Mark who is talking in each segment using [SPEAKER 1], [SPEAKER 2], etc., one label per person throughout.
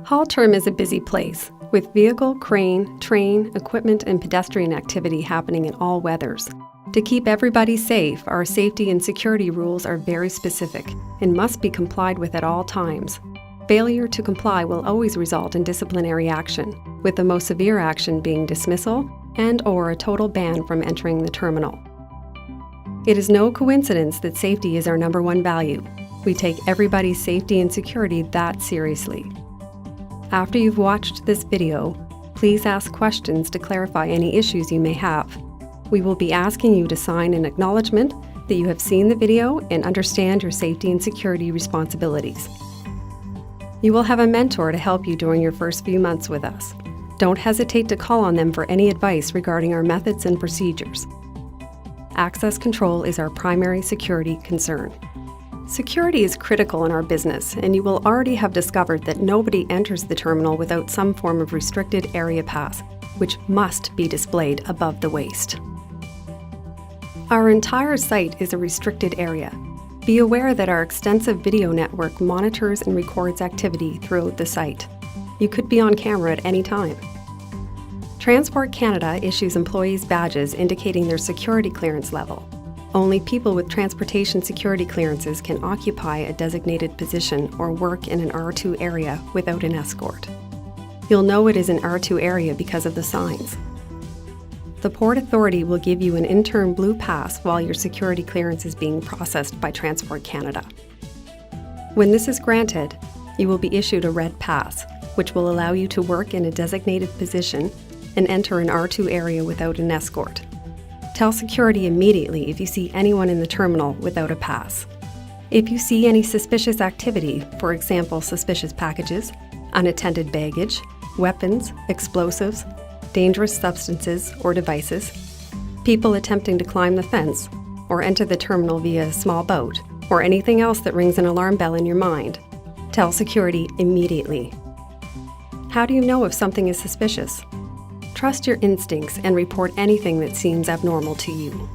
[SPEAKER 1] Halterm is a busy place, with vehicle, crane, train, equipment, and pedestrian activity happening in all weathers. To keep everybody safe, our safety and security rules are very specific and must be complied with at all times. Failure to comply will always result in disciplinary action, with the most severe action being dismissal and/or a total ban from entering the terminal. It is no coincidence that safety is our #1 value. We take everybody's safety and security that seriously. After you've watched this video, please ask questions to clarify any issues you may have. We will be asking you to sign an acknowledgement that you have seen the video and understand your safety and security responsibilities. You will have a mentor to help you during your first few months with us. Don't hesitate to call on them for any advice regarding our methods and procedures. Access control is our primary security concern. Security is critical in our business, and you will already have discovered that nobody enters the terminal without some form of restricted area pass, which must be displayed above the waist. Our entire site is a restricted area. Be aware that our extensive video network monitors and records activity throughout the site. You could be on camera at any time. Transport Canada issues employees badges indicating their security clearance level. Only people with transportation security clearances can occupy a designated position or work in an R2 area without an escort. You'll know it is an R2 area because of the signs. The Port Authority will give you an interim blue pass while your security clearance is being processed by Transport Canada. When this is granted, you will be issued a red pass, which will allow you to work in a designated position and enter an R2 area without an escort. Tell security immediately if you see anyone in the terminal without a pass. If you see any suspicious activity, for example suspicious packages, unattended baggage, weapons, explosives, dangerous substances or devices, people attempting to climb the fence or enter the terminal via a small boat, or anything else that rings an alarm bell in your mind, tell security immediately. How do you know if something is suspicious? Trust your instincts and report anything that seems abnormal to you.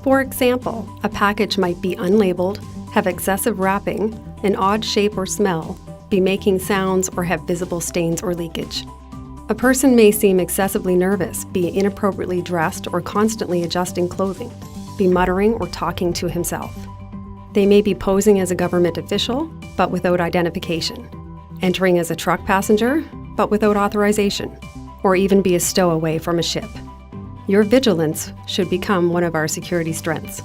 [SPEAKER 1] For example, a package might be unlabeled, have excessive wrapping, an odd shape or smell, be making sounds, or have visible stains or leakage. A person may seem excessively nervous, be inappropriately dressed or constantly adjusting clothing, be muttering or talking to himself. They may be posing as a government official, but without identification, entering as a truck passenger, but without authorization, or even be a stowaway from a ship. Your vigilance should become one of our security strengths.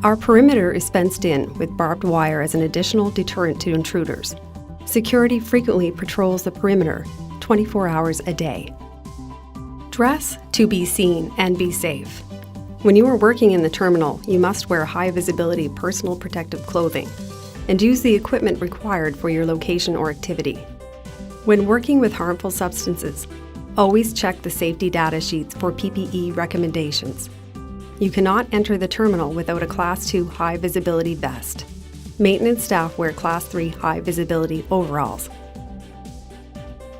[SPEAKER 1] Our perimeter is fenced in with barbed wire as an additional deterrent to intruders. Security frequently patrols the perimeter 24 hours a day. Dress to be seen and be safe. When you are working in the terminal, you must wear high-visibility personal protective clothing and use the equipment required for your location or activity. When working with harmful substances, always check the safety data sheets for PPE recommendations. You cannot enter the terminal without a Class 2 high-visibility vest. Maintenance staff wear Class 3 high-visibility overalls.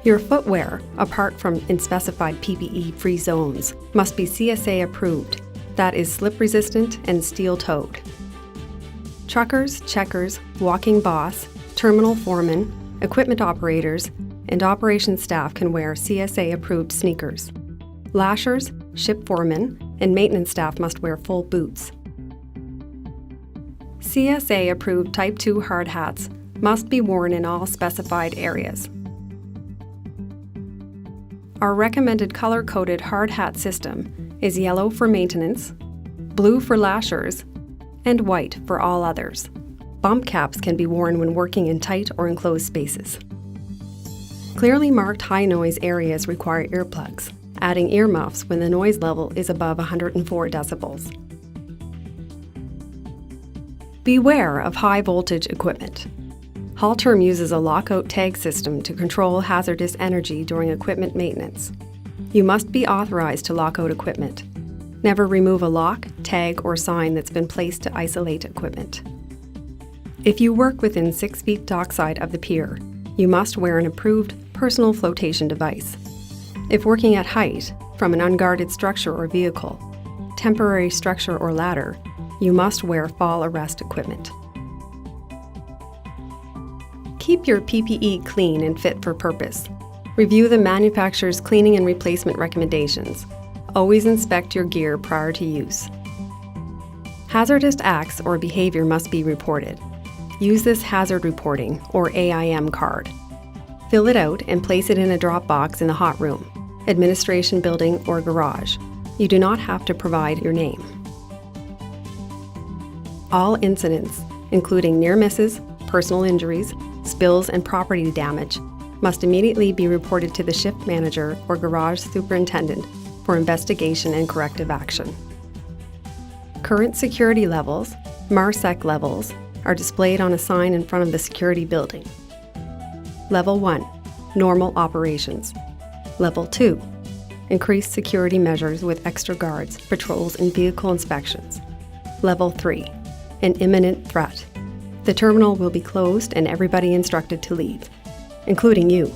[SPEAKER 1] Your footwear, apart from in specified PPE-free zones, must be CSA approved, that is slip-resistant and steel-toed. Truckers, checkers, walking boss, terminal foremen, equipment operators, and operations staff can wear CSA-approved sneakers. Lashers, ship foremen, and maintenance staff must wear full boots. CSA-approved Type 2 hard hats must be worn in all specified areas. Our recommended color-coded hard hat system is yellow for maintenance, blue for lashers, and white for all others. Bump caps can be worn when working in tight or enclosed spaces. Clearly marked high-noise areas require earplugs, adding earmuffs when the noise level is above 104 decibels. Beware of high-voltage equipment. Halterm uses a lockout tag system to control hazardous energy during equipment maintenance. You must be authorized to lock out equipment. Never remove a lock, tag, or sign that's been placed to isolate equipment. If you work within 6 feet dockside of the pier, you must wear an approved personal flotation device. If working at height, from an unguarded structure or vehicle, temporary structure or ladder, you must wear fall arrest equipment. Keep your PPE clean and fit for purpose. Review the manufacturer's cleaning and replacement recommendations. Always inspect your gear prior to use. Hazardous acts or behavior must be reported. Use this hazard reporting or AIM card. Fill it out and place it in a drop box in the hot room, administration building, or garage. You do not have to provide your name. All incidents, including near misses, personal injuries, spills, and property damage, must immediately be reported to the shift manager or garage superintendent for investigation and corrective action. Current security levels, MARSEC levels, are displayed on a sign in front of the security building. Level 1, normal operations. Level 2, increased security measures with extra guards, patrols, and vehicle inspections. Level 3, an imminent threat. The terminal will be closed and everybody instructed to leave, including you.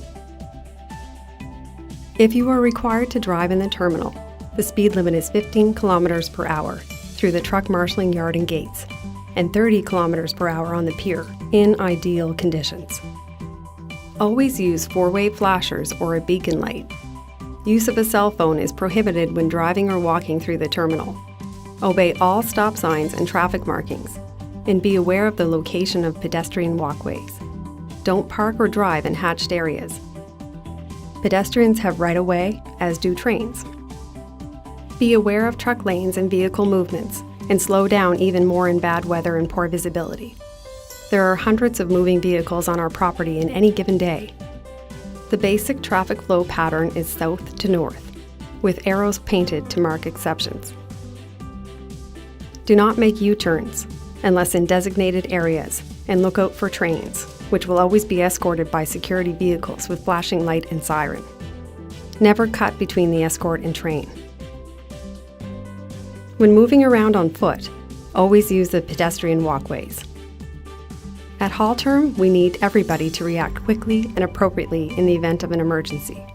[SPEAKER 1] If you are required to drive in the terminal, the speed limit is 15 kilometers per hour through the truck marshalling yard and gates, and 30 kilometers per hour on the pier in ideal conditions. Always use four-way flashers or a beacon light. Use of a cell phone is prohibited when driving or walking through the terminal. Obey all stop signs and traffic markings, and be aware of the location of pedestrian walkways. Don't park or drive in hatched areas. Pedestrians have right-of-way, as do trains. Be aware of truck lanes and vehicle movements, and slow down even more in bad weather and poor visibility. There are hundreds of moving vehicles on our property in any given day. The basic traffic flow pattern is south to north, with arrows painted to mark exceptions. Do not make U-turns unless in designated areas, and look out for trains, which will always be escorted by security vehicles with flashing light and siren. Never cut between the escort and train. When moving around on foot, always use the pedestrian walkways. At haul term, we need everybody to react quickly and appropriately in the event of an emergency.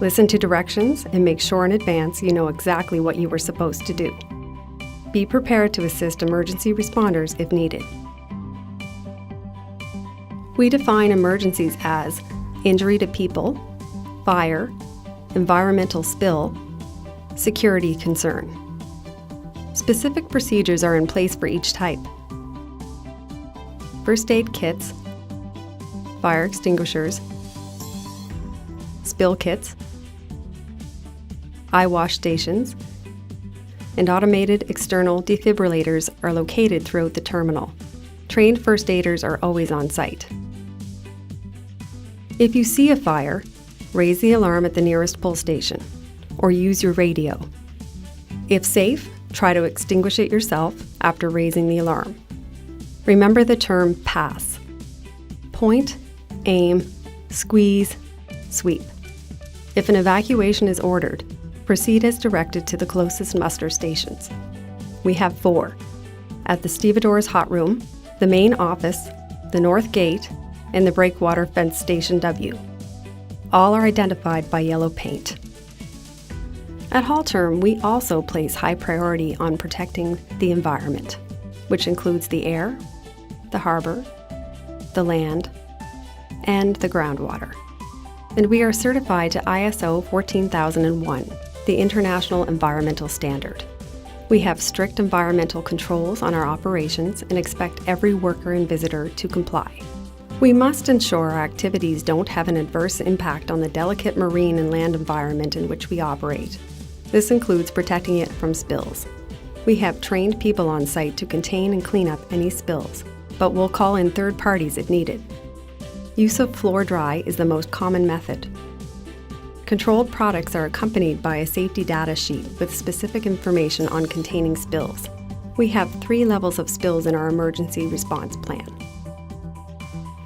[SPEAKER 1] Listen to directions and make sure in advance you know exactly what you were supposed to do. Be prepared to assist emergency responders if needed. We define emergencies as injury to people, fire, environmental spill, security concern. Specific procedures are in place for each type. First aid kits, fire extinguishers, spill kits, eye wash stations, and automated external defibrillators are located throughout the terminal. Trained first aiders are always on site. If you see a fire, raise the alarm at the nearest pull station, or use your radio. If safe, try to extinguish it yourself after raising the alarm. Remember the term PASS. Point, aim, squeeze, sweep. If an evacuation is ordered, proceed as directed to the closest muster stations. We have 4. At the stevedores hot room, the main office, the north gate, and the breakwater fence station W. All are identified by yellow paint. At haul term, we also place high priority on protecting the environment, which includes the air, the harbor, the land, and the groundwater. And we are certified to ISO 14001, the International Environmental Standard. We have strict environmental controls on our operations and expect every worker and visitor to comply. We must ensure our activities don't have an adverse impact on the delicate marine and land environment in which we operate. This includes protecting it from spills. We have trained people on site to contain and clean up any spills, but we'll call in third parties if needed. Use of floor dry is the most common method. Controlled products are accompanied by a safety data sheet with specific information on containing spills. We have 3 levels of spills in our emergency response plan.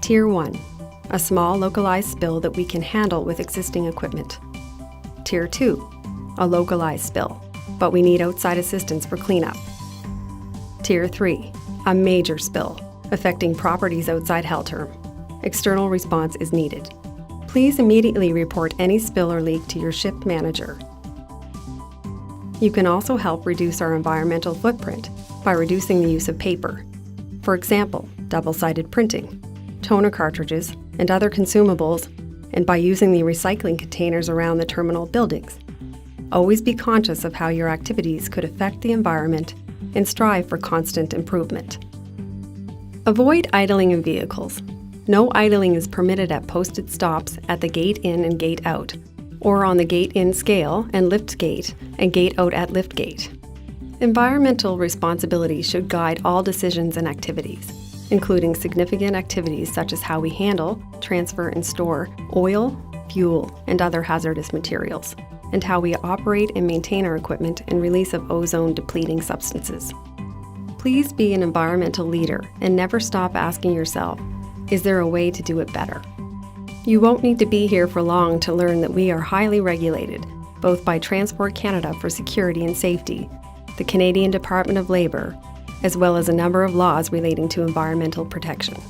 [SPEAKER 1] Tier 1, a small localized spill that we can handle with existing equipment. Tier 2, a localized spill, but we need outside assistance for cleanup. Tier 3, a major spill, affecting properties outside haul term. External response is needed. Please immediately report any spill or leak to your shift manager. You can also help reduce our environmental footprint by reducing the use of paper. For example, double-sided printing, toner cartridges, and other consumables, and by using the recycling containers around the terminal buildings. Always be conscious of how your activities could affect the environment and strive for constant improvement. Avoid idling in vehicles. No idling is permitted at posted stops at the gate in and gate out, or on the gate in scale and lift gate and gate out at lift gate. Environmental responsibility should guide all decisions and activities, including significant activities such as how we handle, transfer, and store oil, fuel, and other hazardous materials, and how we operate and maintain our equipment and release of ozone-depleting substances. Please be an environmental leader and never stop asking yourself, is there a way to do it better? You won't need to be here for long to learn that we are highly regulated, both by Transport Canada for security and safety, the Canadian Department of Labour, as well as a number of laws relating to environmental protection.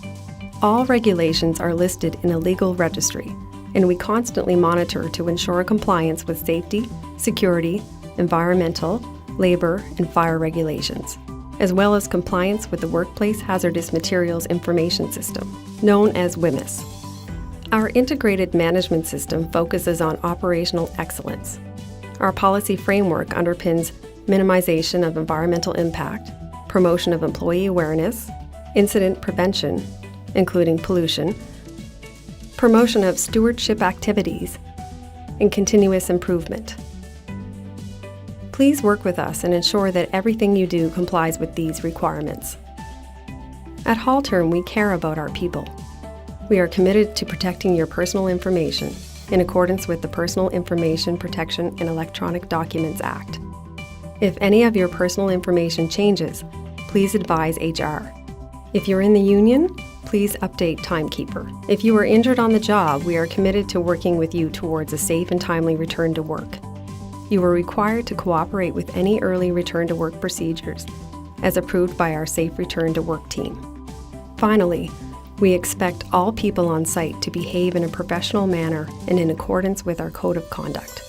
[SPEAKER 1] All regulations are listed in a legal registry, and we constantly monitor to ensure compliance with safety, security, environmental, labor, and fire regulations, as well as compliance with the Workplace Hazardous Materials Information System, known as WHMIS. Our integrated management system focuses on operational excellence. Our policy framework underpins minimization of environmental impact, promotion of employee awareness, incident prevention, including pollution, promotion of stewardship activities, and continuous improvement. Please work with us and ensure that everything you do complies with these requirements. At Halterm, we care about our people. We are committed to protecting your personal information in accordance with the Personal Information Protection and Electronic Documents Act. If any of your personal information changes, please advise HR. If you're in the union, please update Timekeeper. If you are injured on the job, we are committed to working with you towards a safe and timely return to work. You are required to cooperate with any early return to work procedures, as approved by our Safe Return to Work team. Finally, we expect all people on site to behave in a professional manner and in accordance with our code of conduct.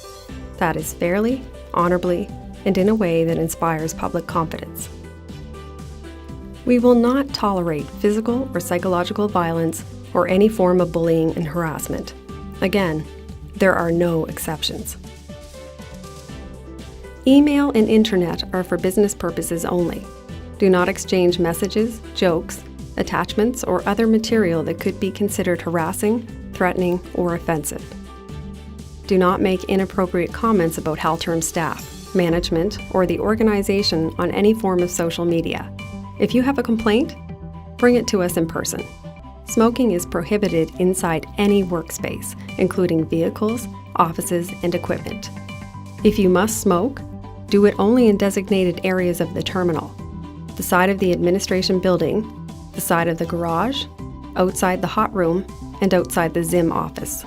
[SPEAKER 1] That is fairly, honorably, and in a way that inspires public confidence. We will not tolerate physical or psychological violence or any form of bullying and harassment. Again, there are no exceptions. Email and internet are for business purposes only. Do not exchange messages, jokes, attachments, or other material that could be considered harassing, threatening, or offensive. Do not make inappropriate comments about Halterm staff, management, or the organization on any form of social media. If you have a complaint, bring it to us in person. Smoking is prohibited inside any workspace, including vehicles, offices, and equipment. If you must smoke, do it only in designated areas of the terminal: the side of the administration building, the side of the garage, outside the hot room, and outside the ZIM office.